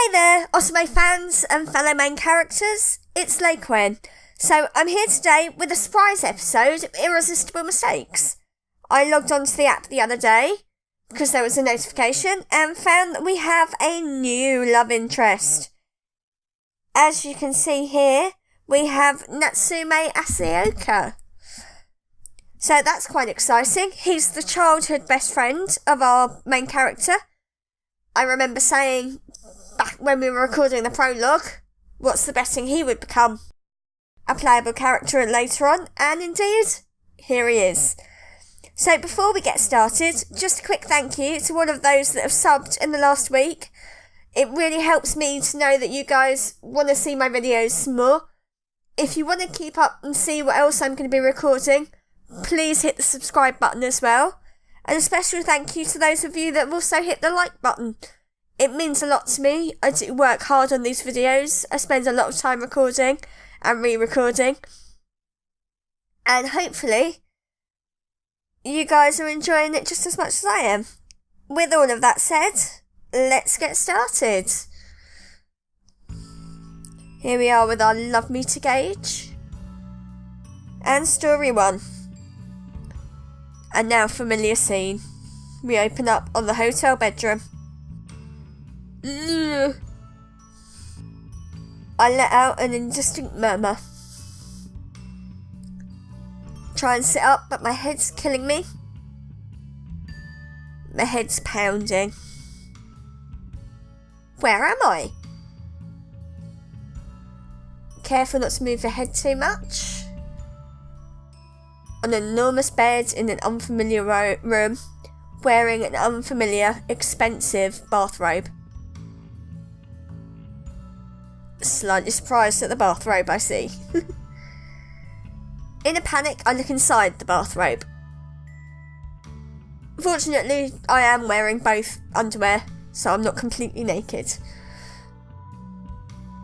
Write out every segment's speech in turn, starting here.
Hey there, otome fans and fellow main characters, it's Lai Quen. So I'm here today with a surprise episode of Irresistible Mistakes. I logged onto the app the other day because there was a notification and found that we have a new love interest. As you can see here, we have Natsume Asaoka. So that's quite exciting. He's the childhood best friend of our main character. I remember saying back when we were recording the prologue, what's the best thing he would become? A playable character later on, and indeed, here he is. So before we get started, just a quick thank you to all of those that have subbed in the last week. It really helps me to know that you guys want to see my videos more. If you want to keep up and see what else I'm going to be recording, please hit the subscribe button as well. And a special thank you to those of you that have also hit the like button. It means a lot to me. I do work hard on these videos. I spend a lot of time recording and re-recording. And hopefully, you guys are enjoying it just as much as I am. With all of that said, let's get started. Here we are with our love meter gauge. And story 1. And now familiar scene. We open up on the hotel bedroom. I let out an indistinct murmur. Try and sit up, but my head's killing me. My head's pounding. Where am I? Careful not to move your head too much. On an enormous bed in an unfamiliar room, wearing an unfamiliar, expensive bathrobe. Slightly surprised at the bathrobe I see. In a panic, I look inside the bathrobe. Fortunately, I am wearing both underwear, so I'm not completely naked.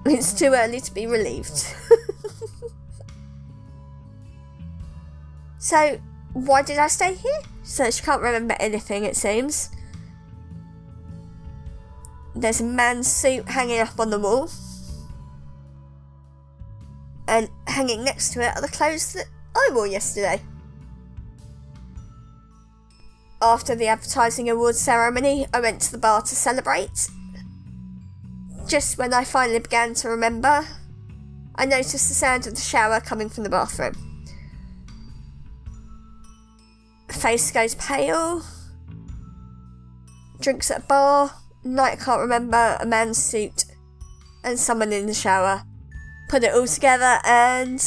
It's too early to be relieved. So, why did I stay here? So she can't remember anything, it seems. There's a man's suit hanging up on the wall. And hanging next to it are the clothes that I wore yesterday. After the advertising awards ceremony, I went to the bar to celebrate. Just when I finally began to remember, I noticed the sound of the shower coming from the bathroom. Face goes pale. Drinks at a bar. Night I can't remember. A man's suit. And someone in the shower. Put it all together and...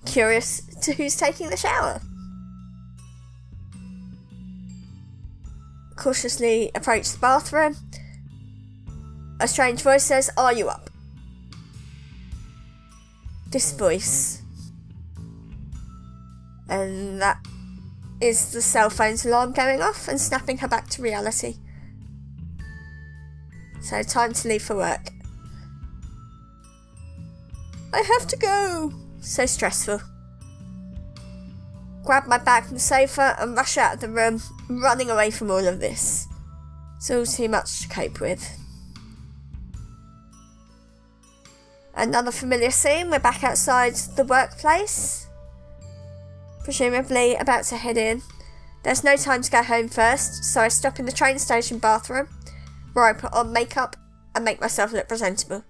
curious to who's taking the shower. Cautiously approach the bathroom. A strange voice says, "Are you up?" This voice. And that is the cell phone's alarm going off and snapping her back to reality. So time to leave for work. I have to go. So stressful. Grab my bag from the sofa and rush out of the room, running away from all of this. It's all too much to cope with. Another familiar scene. We're back outside the workplace. Presumably about to head in. There's no time to go home first, so I stop in the train station bathroom, where I put on makeup and make myself look presentable.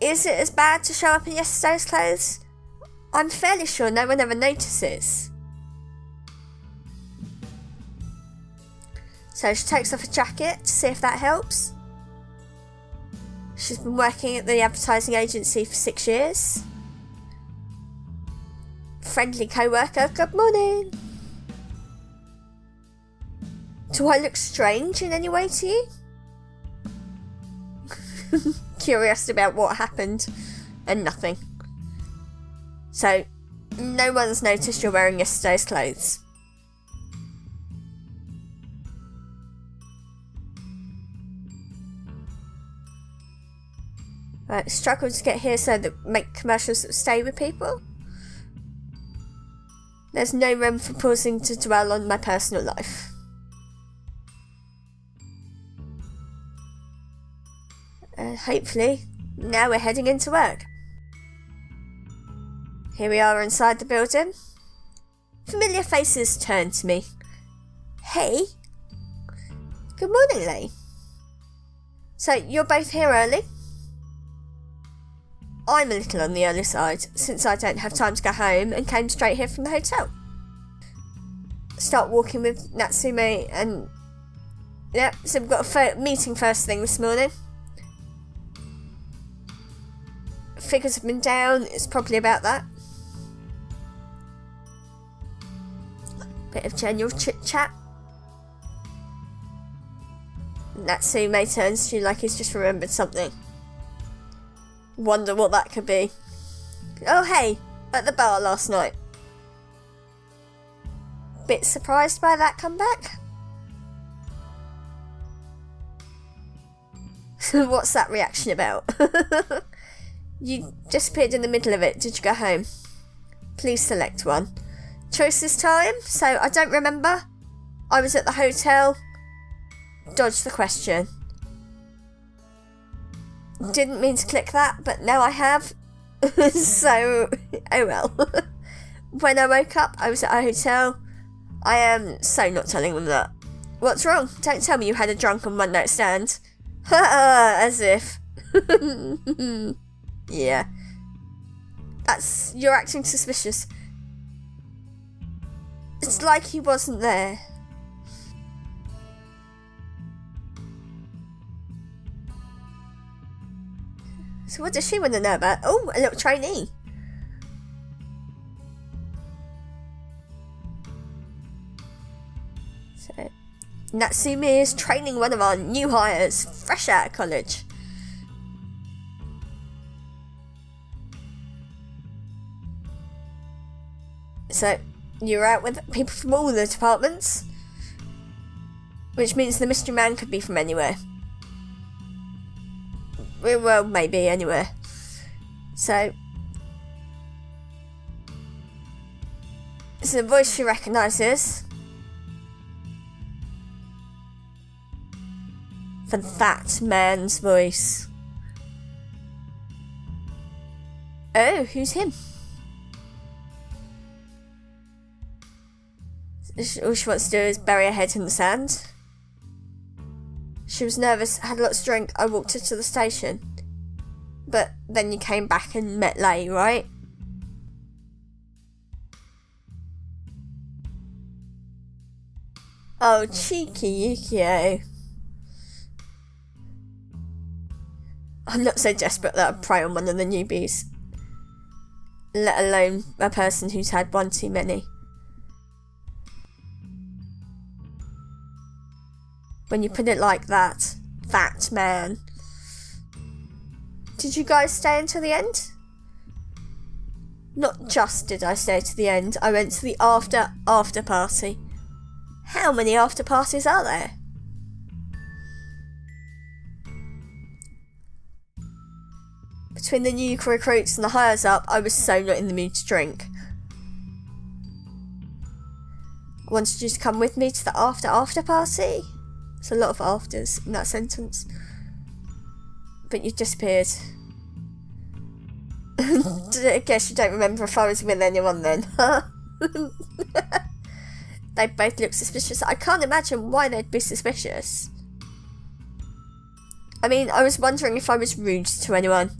Is it as bad to show up in yesterday's clothes? I'm fairly sure no one ever notices. So she takes off a jacket to see if that helps. She's been working at the advertising agency for 6 years. Friendly co-worker, good morning. Do I look strange in any way to you? Curious about what happened and nothing. So, no one's noticed you're wearing yesterday's clothes. Right, struggle to get here so that make commercials that stay with people. There's no room for pausing to dwell on my personal life. Hopefully, now we're heading into work. Here we are inside the building. Familiar faces turn to me. Hey. Good morning, Lai. So, you're both here early? I'm a little on the early side, since I don't have time to go home and came straight here from the hotel. Start walking with Natsume and... Yep, so we've got a meeting first thing this morning. Figures have been down, it's probably about that. Bit of general chit-chat. Natsume turns to you like he's just remembered something. Wonder what that could be. Oh hey, at the bar last night. Bit surprised by that comeback? What's that reaction about? You disappeared in the middle of it. Did you go home? Please select one. Choice this time, so I don't remember. I was at the hotel. Dodge the question. Didn't mean to click that, but now I have. So, oh well. When I woke up, I was at a hotel. I am so not telling them that. What's wrong? Don't tell me you had a drunken one-night stand. As if. Yeah. You're acting suspicious. It's like he wasn't there. So what does she want to know about? Oh, a little trainee. So, Natsume is training one of our new hires, fresh out of college. So, you're out with people from all the departments, which means the mystery man could be from anywhere. Well, maybe anywhere. So, it's a voice she recognises. For that man's voice. Oh, who's him? All she wants to do is bury her head in the sand. She was nervous, had lots to drink. I walked her to the station. But then you came back and met Lai, right? Oh, cheeky Yukio. I'm not so desperate that I'd prey on one of the newbies. Let alone a person who's had one too many. When you put it like that, that man. Did you guys stay until the end? Not just did I stay to the end, I went to the after party. How many after parties are there? Between the new recruits and the hires up, I was so not in the mood to drink. I wanted you to come with me to the after party. There's a lot of afters in that sentence. But you disappeared. I guess you don't remember if I was with anyone then, huh? They both look suspicious. I can't imagine why they'd be suspicious. I mean, I was wondering if I was rude to anyone.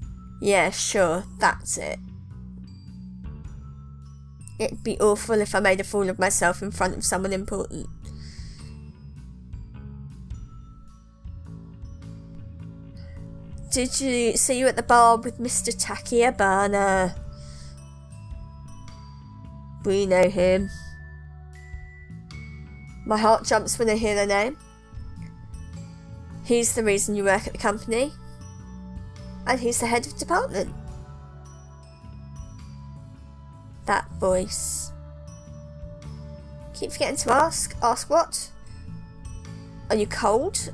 Yeah, sure, that's it. It'd be awful if I made a fool of myself in front of someone important. Did you see you at the bar with Mr. Takiabana? We know him. My heart jumps when I hear their name. He's the reason you work at the company. And he's the head of department. That voice. Keep forgetting to ask. Ask what? Are you cold?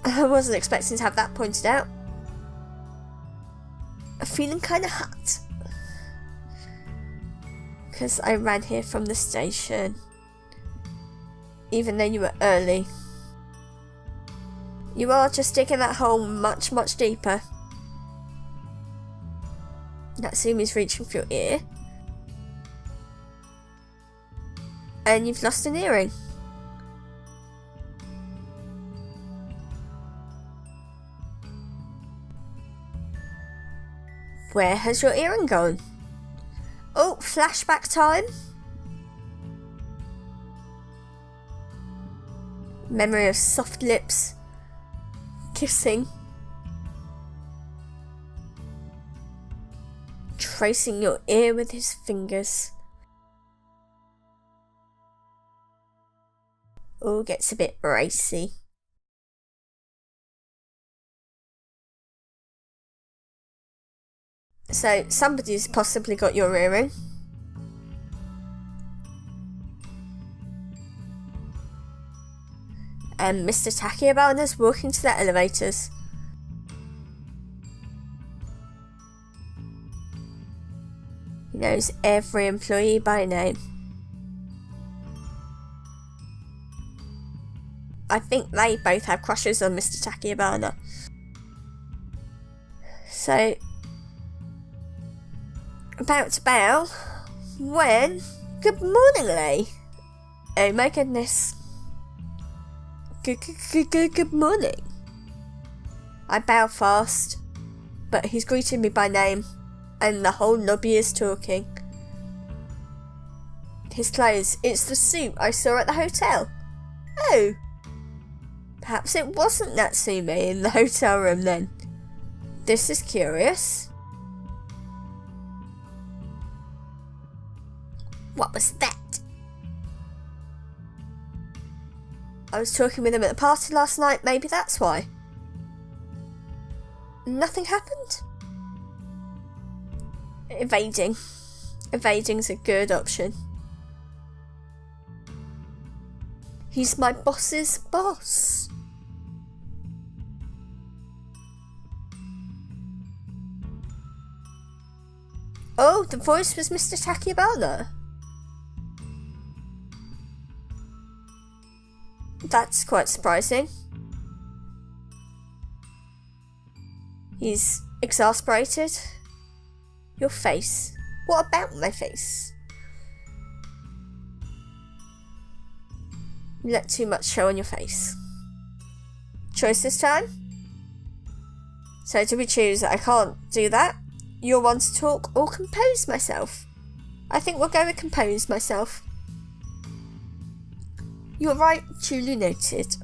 I wasn't expecting to have that pointed out. I'm feeling kind of hot. Because I ran here from the station. Even though you were early. You are just digging that hole much, much deeper. Natsume's reaching for your ear. And you've lost an earring. Where has your earring gone? Oh, flashback time. Memory of soft lips. Kissing. Tracing your ear with his fingers. Oh, gets a bit racy. So, somebody's possibly got your earring. And Mr. Takiabana's walking to the elevators. He knows every employee by name. I think they both have crushes on Mr. Takiabana. So, about to bow, when... Good morning, Lai. Oh my goodness. Good morning. I bow fast, but he's greeting me by name, and the whole lobby is talking. His clothes, it's the suit I saw at the hotel. Oh. Perhaps it wasn't Natsume in the hotel room then. This is curious. What was that? I was talking with him at the party last night, maybe that's why. Nothing happened? Evading. Evading's a good option. He's my boss's boss. Oh, the voice was Mr. Takiabana. That's quite surprising. He's exasperated. Your face. What about my face? You let too much show on your face. Choice this time? So do we choose I can't do that? You'll want to talk or compose myself? I think we'll go with compose myself. You're right, duly noted.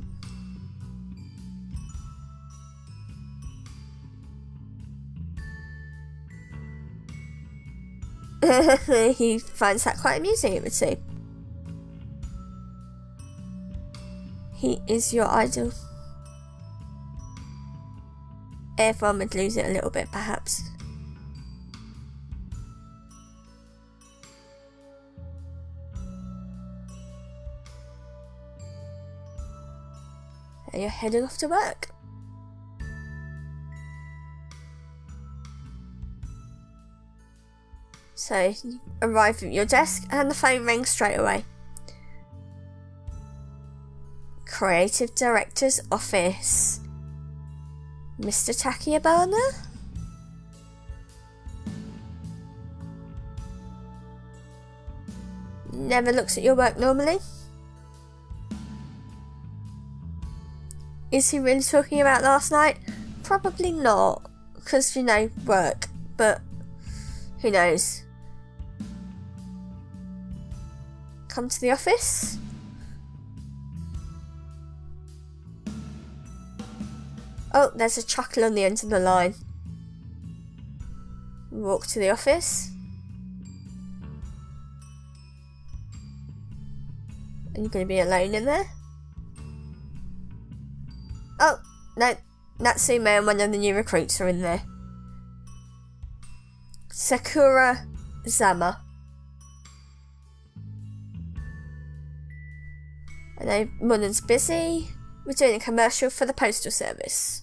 He finds that quite amusing, it would seem. He is your idol. Everyone would lose it a little bit, perhaps. And you're heading off to work. So you arrive at your desk and the phone rings straight away. Creative Director's office. Mr. Takiabana? Never looks at your work normally. Is he really talking about last night? Probably not, because, you know, work, but who knows. Come to the office. Oh, there's a chuckle on the end of the line. Walk to the office. And you're going to be alone in there? Oh, no. Natsume and one of the new recruits are in there. Sakura Kazama. I know Munan's busy. We're doing a commercial for the postal service.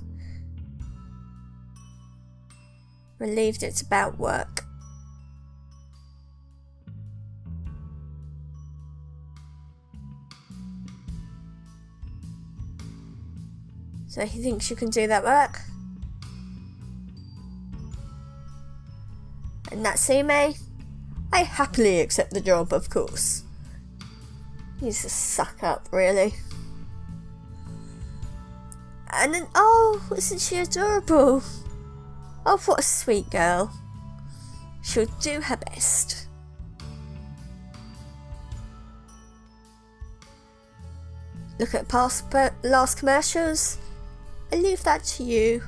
Relieved it's about work. So he thinks you can do that work. And Natsume, I happily accept the job, of course. He's a suck up, really. And then, oh, isn't she adorable? Oh, what a sweet girl. She'll do her best. Look at last commercials. I leave that to you.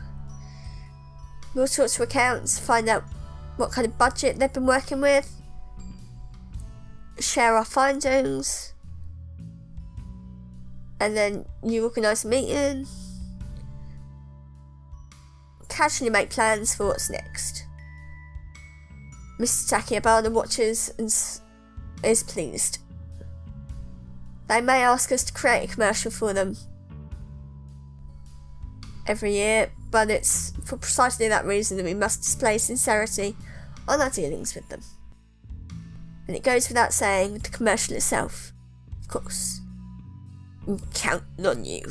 We'll talk to accounts, find out what kind of budget they've been working with, share our findings, and then you organise a meeting, casually make plans for what's next. Mr. Takiabana watches and is pleased. They may ask us to create a commercial for them every year, but it's for precisely that reason that we must display sincerity on our dealings with them. And it goes without saying with the commercial itself, of course. I'm counting on you.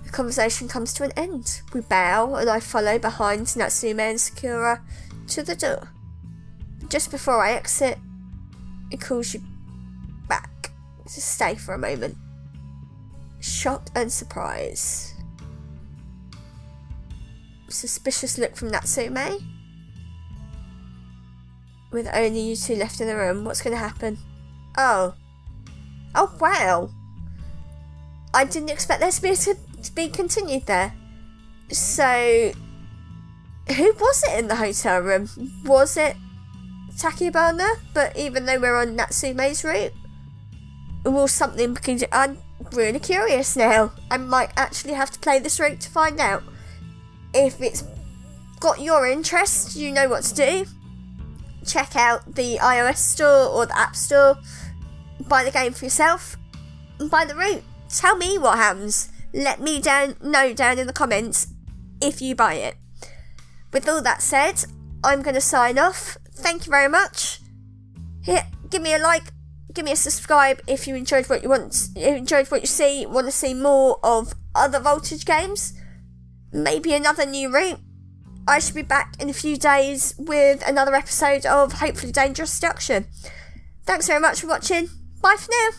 The conversation comes to an end. We bow and I follow behind Natsume and Sakura to the door. Just before I exit, it calls you back to stay for a moment. Shock and surprise. Suspicious look from Natsume. With only you two left in the room, what's going to happen? Oh wow. I didn't expect there to be continued there. So, who was it in the hotel room? Was it Takiabana? But even though we're on Natsume's route, will something begin to... I'm really curious now. I might actually have to play this route to find out. If it's got your interest, you know what to do. Check out the iOS store or the App Store. Buy the game for yourself. And buy the route. Tell me what happens. Let me know down in the comments if you buy it. With all that said, I'm going to sign off. Thank you very much. Here, give me a like. Give me a subscribe if you enjoyed what you see. Want to see more of other Voltage games. Maybe another new route. I should be back in a few days with another episode of hopefully Dangerous Seduction. Thanks very much for watching. Bye for now.